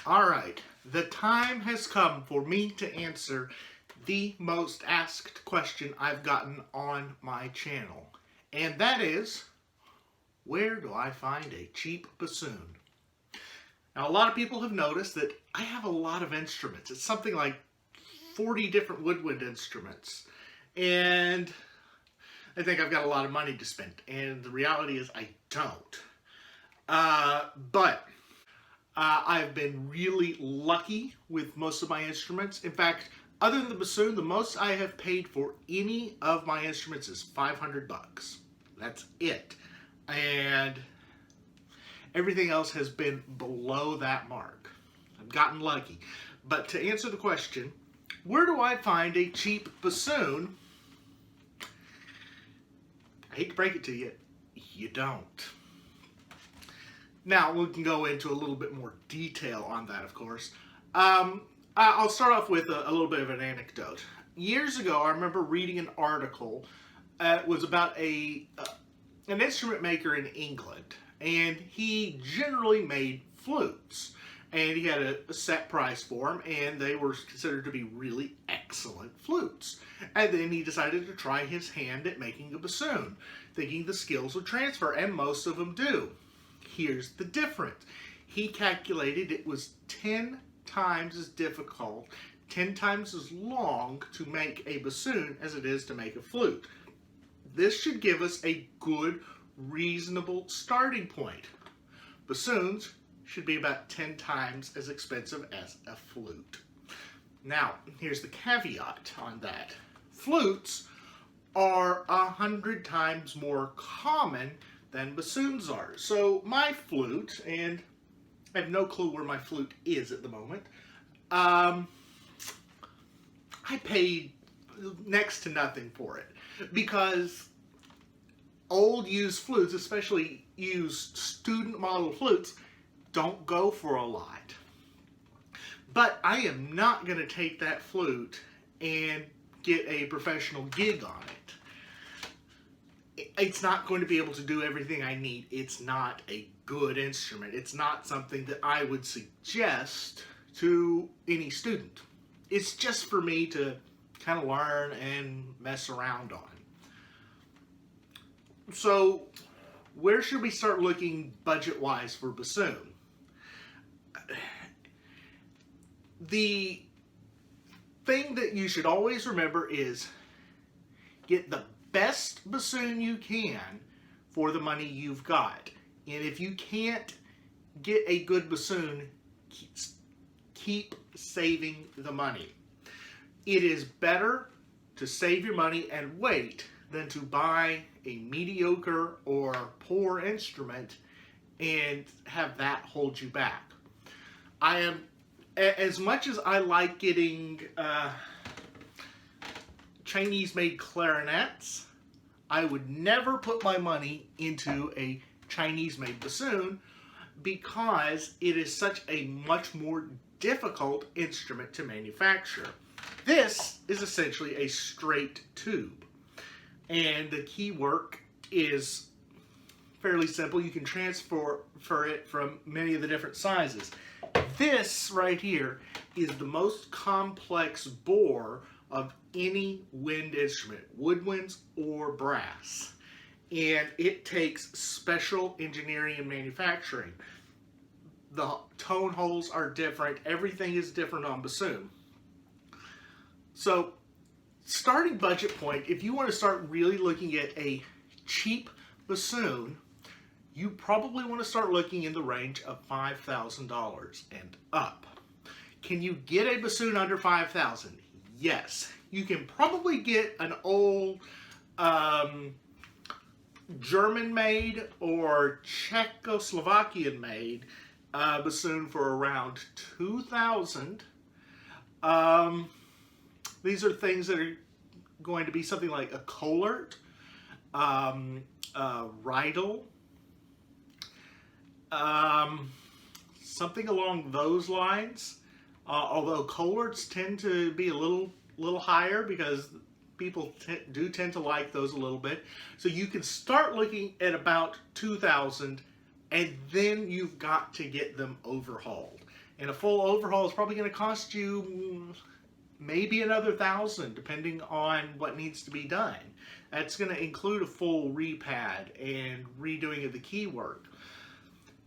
All right, the time has come for me to answer the most asked question I've gotten on my channel. And that is, where do I find a cheap bassoon? Now, a lot of people have noticed that I have a lot of instruments. It's something like 40 different woodwind instruments. And I think I've got a lot of money to spend. And the reality is I don't. But I've been really lucky with most of my instruments. In fact, other than the bassoon, the most I have paid for any of my instruments is $500. That's it. And everything else has been below that mark. I've gotten lucky. But to answer the question, where do I find a cheap bassoon? I hate to break it to you, you don't. Now, we can go into a little bit more detail on that, of course. I'll start off with a little bit of an anecdote. Years ago, I remember reading an article. It was about an instrument maker in England, and he generally made flutes. And he had a set price for them, and they were considered to be really excellent flutes. And then he decided to try his hand at making a bassoon, thinking the skills would transfer, and most of them do. Here's the difference. He calculated it was 10 times as difficult, 10 times as long to make a bassoon as it is to make a flute. This should give us a good, reasonable starting point. Bassoons should be about 10 times as expensive as a flute. Now, here's the caveat on that. Flutes are 100 times more common than bassoons are. So my flute, and I have no clue where my flute is at the moment, I paid next to nothing for it because old used flutes, especially used student model flutes, don't go for a lot. But I am not going to take that flute and get a professional gig on it. It's not going to be able to do everything I need. It's not a good instrument. It's not something that I would suggest to any student. It's just for me to kind of learn and mess around on. So, where should we start looking budget-wise for bassoon? The thing that you should always remember is get the best bassoon you can for the money you've got. And if you can't get a good bassoon, keep saving the money. It is better to save your money and wait than to buy a mediocre or poor instrument and have that hold you back. As much as I like getting Chinese-made clarinets, I would never put my money into a Chinese-made bassoon because it is such a much more difficult instrument to manufacture. This is essentially a straight tube, and the key work is fairly simple. You can transfer it from many of the different sizes. This right here is the most complex bore of any wind instrument, woodwinds or brass. And it takes special engineering and manufacturing. The tone holes are different. Everything is different on bassoon. So, starting budget point, if you want to start really looking at a cheap bassoon, you probably want to start looking in the range of $5,000 and up. Can you get a bassoon under $5,000? Yes. You can probably get an old German-made or Czechoslovakian-made bassoon for around $2,000. These are things that are going to be something like a Kollert, Riedel, something along those lines. Although Kollerts tend to be a little higher because people do tend to like those a little bit. So you can start looking at about $2,000, and then you've got to get them overhauled. And a full overhaul is probably going to cost you maybe another $1,000, depending on what needs to be done. That's going to include a full repad and redoing of the key work.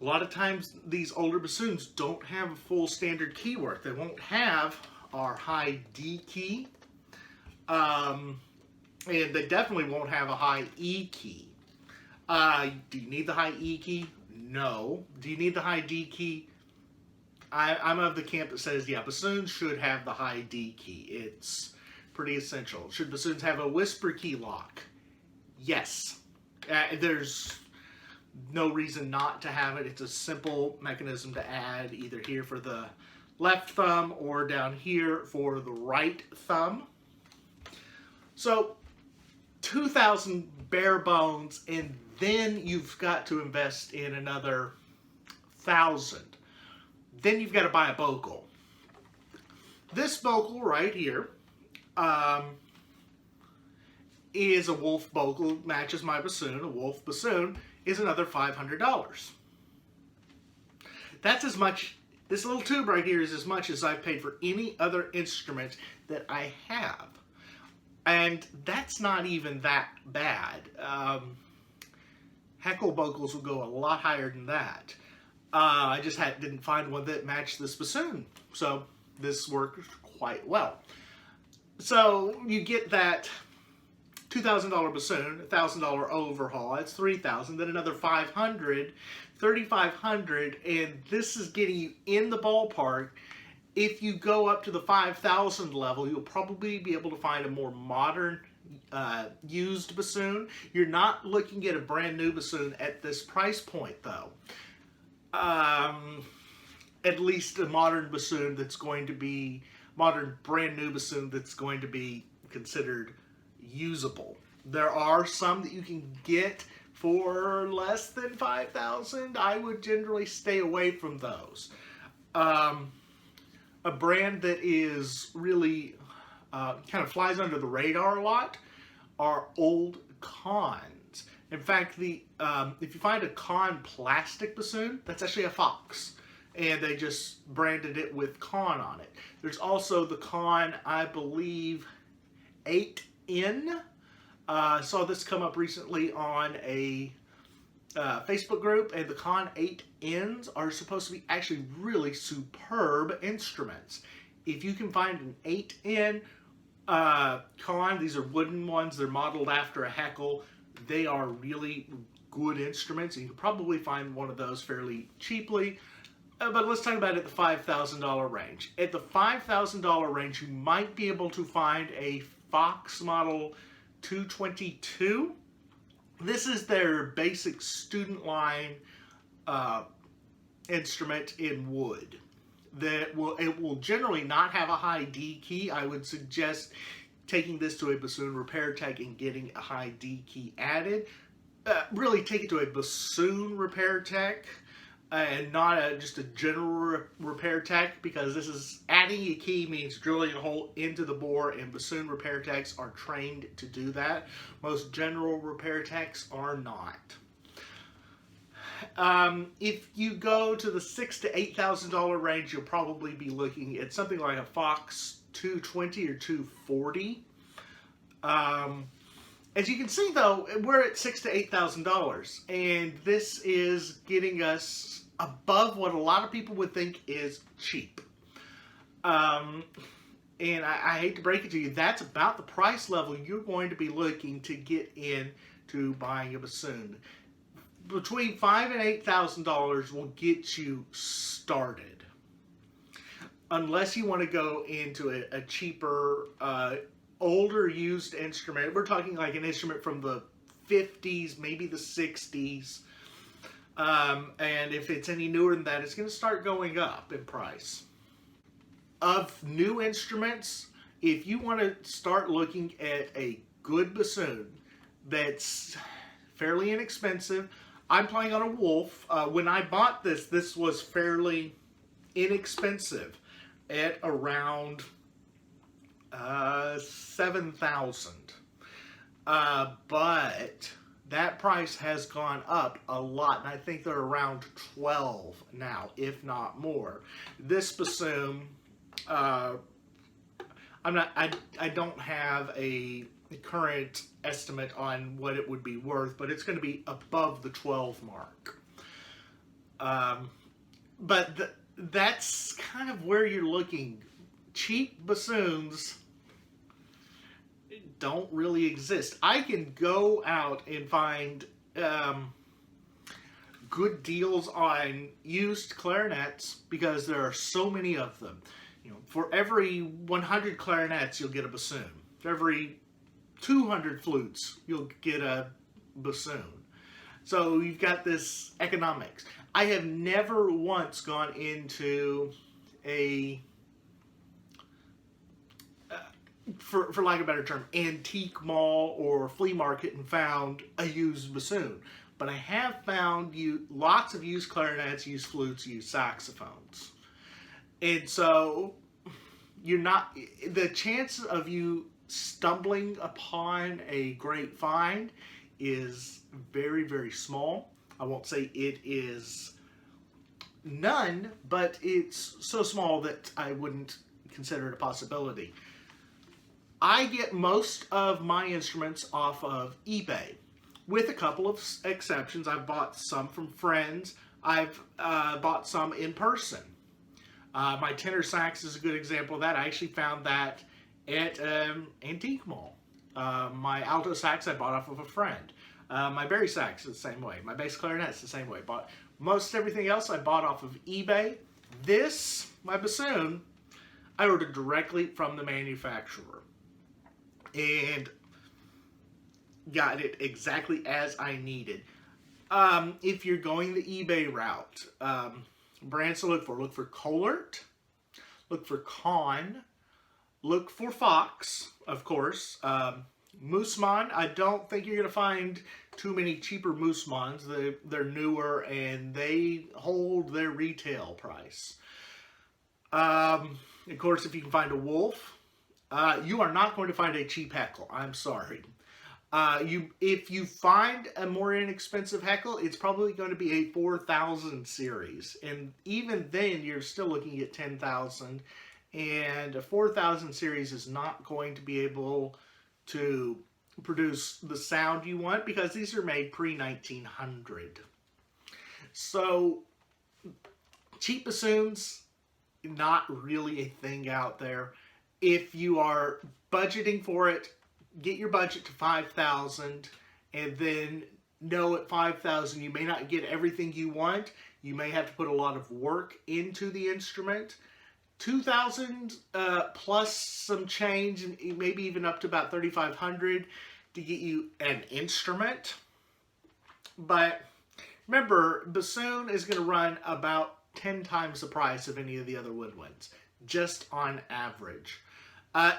A lot of times these older bassoons don't have a full standard key work. They won't have our high D key, and they definitely won't have a high E key. Do you need the high E key? No. Do you need the high D key? I'm of the camp that says, yeah, bassoons should have the high D key. It's pretty essential. Should bassoons have a whisper key lock? Yes. There's no reason not to have it. It's a simple mechanism to add, either here for the left thumb or down here for the right thumb. So 2,000 bare bones, and then you've got to invest in another 1,000. Then you've got to buy a bocal. This bocal right here is a Wolf bocal, matches my bassoon. A Wolf bassoon is another $500. That's as much, this little tube right here is as much as I've paid for any other instrument that I have. And that's not even that bad. Heckle bocals will go a lot higher than that. I just didn't find one that matched this bassoon. So this worked quite well. So you get that $2,000 bassoon, $1,000 overhaul, that's $3,000, then another $500, $3,500, and this is getting you in the ballpark. If you go up to the 5,000 level, you'll probably be able to find a more modern used bassoon. You're not looking at a brand new bassoon at this price point, though. At least a modern bassoon that's going to be, modern brand new bassoon that's going to be considered usable. There are some that you can get for less than 5,000. I would generally stay away from those. A brand that is really kind of flies under the radar a lot are old Cons. In fact, if you find a Con plastic bassoon, that's actually a Fox, and they just branded it with Con on it. There's also the Con, I believe, 8N. Saw this come up recently on a Facebook group, and the Con 8Ns are supposed to be actually really superb instruments. If you can find an 8N Con, these are wooden ones, they're modeled after a Heckle. They are really good instruments, and you can probably find one of those fairly cheaply. But let's talk about it at the $5,000 range. At the $5,000 range, you might be able to find a Fox Model 222. This is their basic student line instrument in wood. It will generally not have a high D key. I would suggest taking this to a bassoon repair tech and getting a high D key added. Really take it to a bassoon repair tech and not just a general repair tech, because this is adding a key means drilling a hole into the bore, and bassoon repair techs are trained to do that. Most general repair techs are not. If you go to the $6,000 to $8,000 range, you'll probably be looking at something like a Fox 220 or 240. As you can see, though, we're at $6,000 to $8,000, and this is getting us above what a lot of people would think is cheap. And I hate to break it to you, that's about the price level you're going to be looking to get into buying a bassoon. Between $5,000 and $8,000 will get you started, unless you want to go into a cheaper, older used instrument. We're talking like an instrument from the 50s, maybe the 60s. And if it's any newer than that, it's going to start going up in price. Of new instruments, if you want to start looking at a good bassoon that's fairly inexpensive, I'm playing on a Wolf. When I bought this, this was fairly inexpensive at around $7,000. But that price has gone up a lot, and I think they're around 12 now, if not more. This bassoon, I don't have a current estimate on what it would be worth, but it's going to be above the 12 mark. But that's kind of where you're looking. Cheap bassoons don't really exist. I can go out and find good deals on used clarinets because there are so many of them. You know, for every 100 clarinets, you'll get a bassoon. For every 200 flutes, you'll get a bassoon. So you've got this economics. I have never once gone into a, for lack of a better term, antique mall or flea market and found a used bassoon. But I have found lots of used clarinets, used flutes, used saxophones. And so the chance of you stumbling upon a great find is very, very small. I won't say it is none, but it's so small that I wouldn't consider it a possibility. I get most of my instruments off of eBay, with a couple of exceptions. I've bought some from friends. I've bought some in person. My tenor sax is a good example of that. I actually found that at Antique Mall. My alto sax I bought off of a friend. My bari sax is the same way. My bass clarinet is the same way. But most everything else I bought off of eBay. This, my bassoon, I ordered directly from the manufacturer. And got it exactly as I needed. If you're going the eBay route, brands to look for Colert, look for Kahn, look for Fox, of course. Mooseman, I don't think you're going to find too many cheaper Moosemans. They're newer and they hold their retail price. Of course, if you can find a Wolf, you are not going to find a cheap Heckle. I'm sorry. If you find a more inexpensive Heckle, it's probably going to be a 4000 series. And even then, you're still looking at 10,000. And a 4000 series is not going to be able to produce the sound you want because these are made pre-1900. So, cheap bassoons, not really a thing out there. If you are budgeting for it, get your budget to 5,000 and then know at 5,000 you may not get everything you want. You may have to put a lot of work into the instrument. 2,000 plus some change, and maybe even up to about 3,500 to get you an instrument. But remember, bassoon is going to run about 10 times the price of any of the other woodwinds, just on average.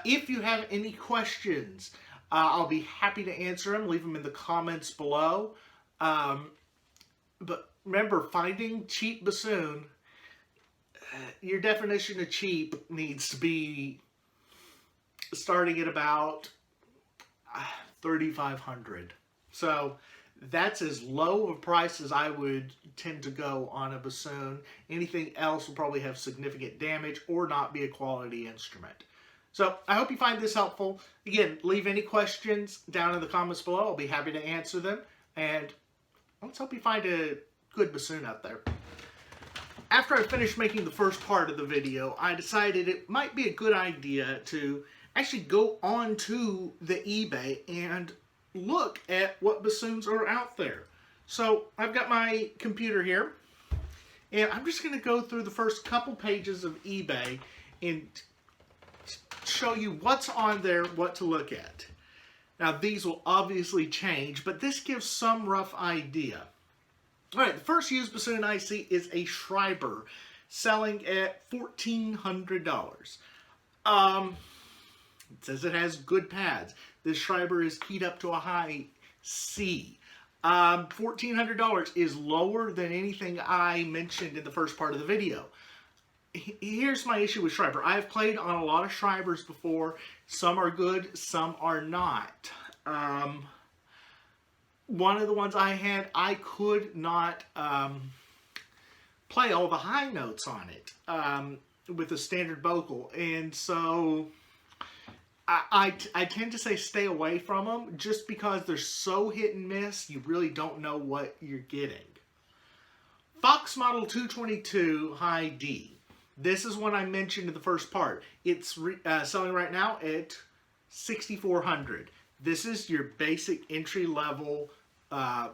If you have any questions, I'll be happy to answer them. Leave them in the comments below. But remember, finding cheap bassoon, your definition of cheap needs to be starting at about 3,500. So that's as low of a price as I would tend to go on a bassoon. Anything else will probably have significant damage or not be a quality instrument. So I hope you find this helpful. Again, leave any questions down in the comments below. I'll be happy to answer them. And let's hope you find a good bassoon out there. After I finished making the first part of the video, I decided it might be a good idea to actually go onto the eBay and look at what bassoons are out there. So I've got my computer here, and I'm just going to go through the first couple pages of eBay and show you what's on there, what to look at. Now these will obviously change, but this gives some rough idea. Alright, the first used bassoon I see is a Schreiber, selling at $1,400. It says it has good pads. This Schreiber is keyed up to a high C. $1,400 is lower than anything I mentioned in the first part of the video. Here's my issue with Schreiber. I've played on a lot of Schreibers before. Some are good, some are not. one of the ones I had, I could not play all the high notes on it with a standard vocal. And so I tend to say stay away from them just because they're so hit and miss, you really don't know what you're getting. Fox Model 222 High D. This is one I mentioned in the first part. It's selling right now at $6,400. This is your basic entry-level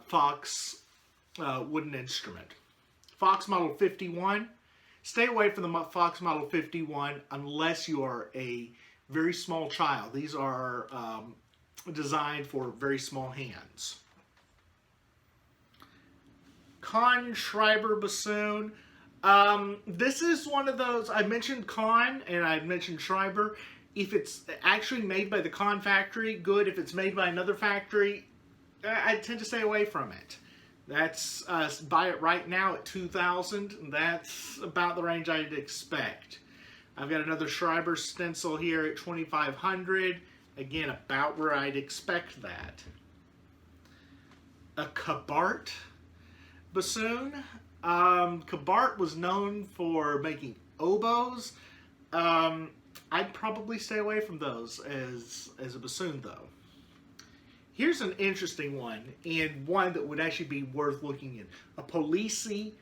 Fox wooden instrument. Fox Model 51. Stay away from the Fox Model 51 unless you are a very small child. These are designed for very small hands. Conn Schreiber bassoon. This is one of those, I mentioned Conn and I mentioned Schreiber. If it's actually made by the Conn factory, good. If it's made by another factory, I tend to stay away from it. That's, buy it right now at $2,000. That's about the range I'd expect. I've got another Schreiber stencil here at $2,500. Again, about where I'd expect that. A Cabart bassoon. Cabart was known for making oboes. I'd probably stay away from those as a bassoon, though. Here's an interesting one, and one that would actually be worth looking in. A Polisi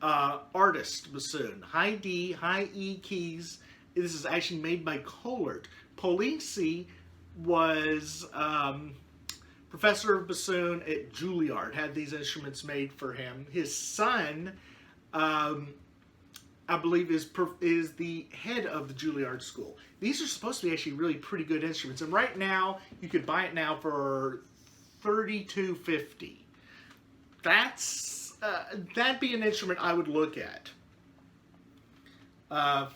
artist bassoon. High D, high E keys. This is actually made by Kohlert. Polisi was professor of bassoon at Juilliard. Had these instruments made for him. His son, I believe, is the head of the Juilliard School. These are supposed to be actually really pretty good instruments, and right now you could buy it now for $3,250. That'd be an instrument I would look at.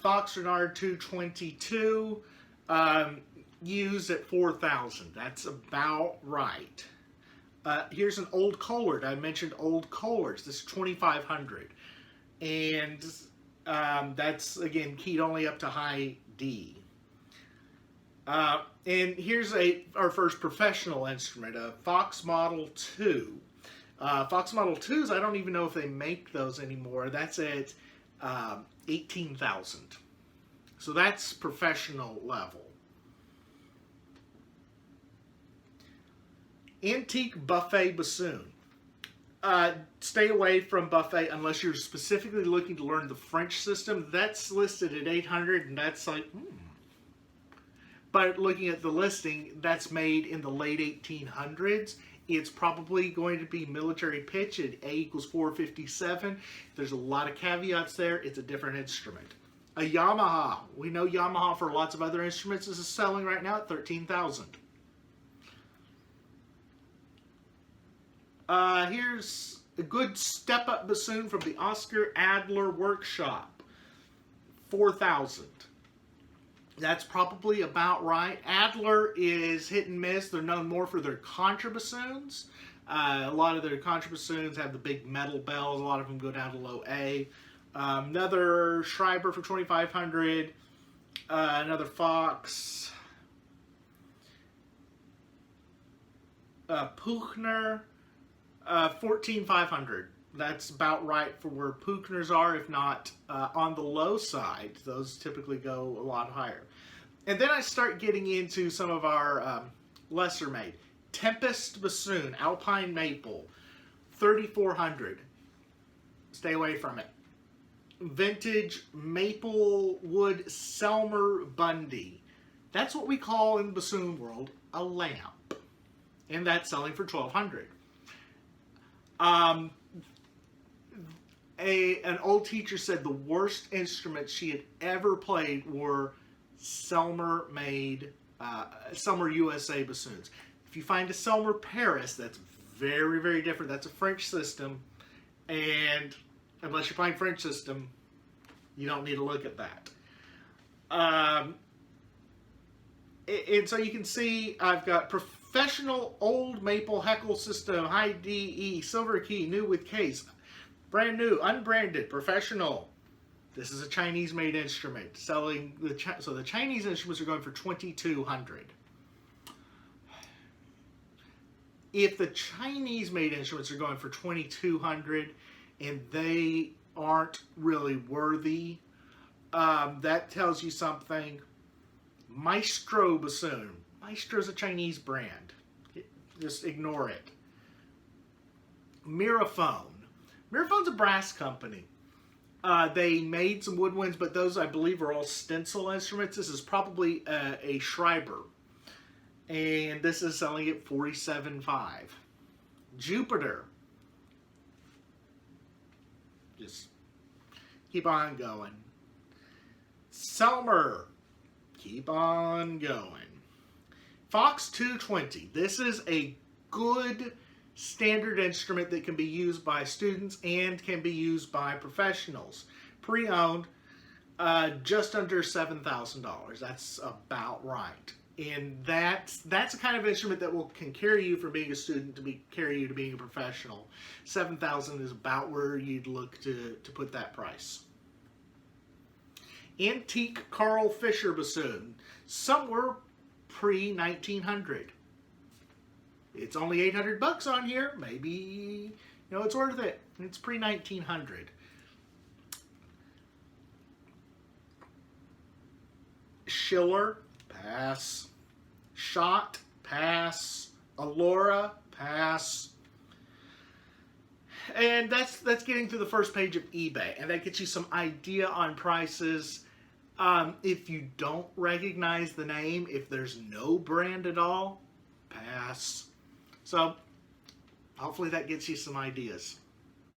Fox Renard 222, used at $4,000. That's about right. Here's an old Kohlert. I mentioned old Kohlerts. This is $2,500, and that's again keyed only up to high D. And here's our first professional instrument, a Fox Model 2. Fox Model 2s, I don't even know if they make those anymore. That's at $18,000. So that's professional level. Antique Buffet bassoon. Stay away from buffet unless you're specifically looking to learn the French system. That's listed at $800, and that's like, But looking at the listing, that's made in the late 1800s. It's probably going to be military pitch at A equals 457. There's a lot of caveats there. It's a different instrument. A Yamaha. We know Yamaha for lots of other instruments. This is selling right now at $13,000. Here's a good step-up bassoon from the Oscar Adler Workshop. $4,000. That's probably about right. Adler is hit and miss. They're known more for their contrabassoons. A lot of their contrabassoons have the big metal bells. A lot of them go down to low A. Another Schreiber for $2,500. Another Fox. Puchner. $14,500. That's about right for where Puchners are, if not on the low side. Those typically go a lot higher. And then I start getting into some of our lesser made. Tempest bassoon, Alpine maple, $3,400. Stay away from it. Vintage maple wood Selmer Bundy. That's what we call in the bassoon world a lamp. And that's selling for $1,200. An old teacher said the worst instruments she had ever played were Selmer made, Selmer USA bassoons. If you find a Selmer Paris, that's very, very different. That's a French system, and unless you're playing French system, you don't need to look at that. And so you can see I've got professional old maple Heckle system, high DE, silver key, new with case. Brand new, unbranded, professional. This is a Chinese-made instrument. Selling so the Chinese instruments are going for $2,200. if the Chinese made instruments are going for 2,200 and they aren't really worthy, that tells you something. Maestro Bassoon. Maestro's a Chinese brand. Just ignore it. Miraphone. Miraphone's a brass company. They made some woodwinds, but those I believe are all stencil instruments. This is probably a Schreiber. And this is selling at $47,500. Jupiter. Just keep on going. Selmer. Keep on going. Fox 220. This is a good standard instrument that can be used by students and can be used by professionals. Pre-owned, just under $7,000. That's about right. And that's the kind of instrument that can carry you from being a student to carry you to being a professional. $7,000 is about where you'd look to put that price. Antique Carl Fischer bassoon, somewhere pre-1900. It's only $800 on here. Maybe, it's worth it. It's pre-1900. Schiller, pass. Schott, pass. Alora, pass. And that's getting to the first page of eBay, and that gets you some idea on prices. If you don't recognize the name, if there's no brand at all, pass. So, hopefully that gets you some ideas.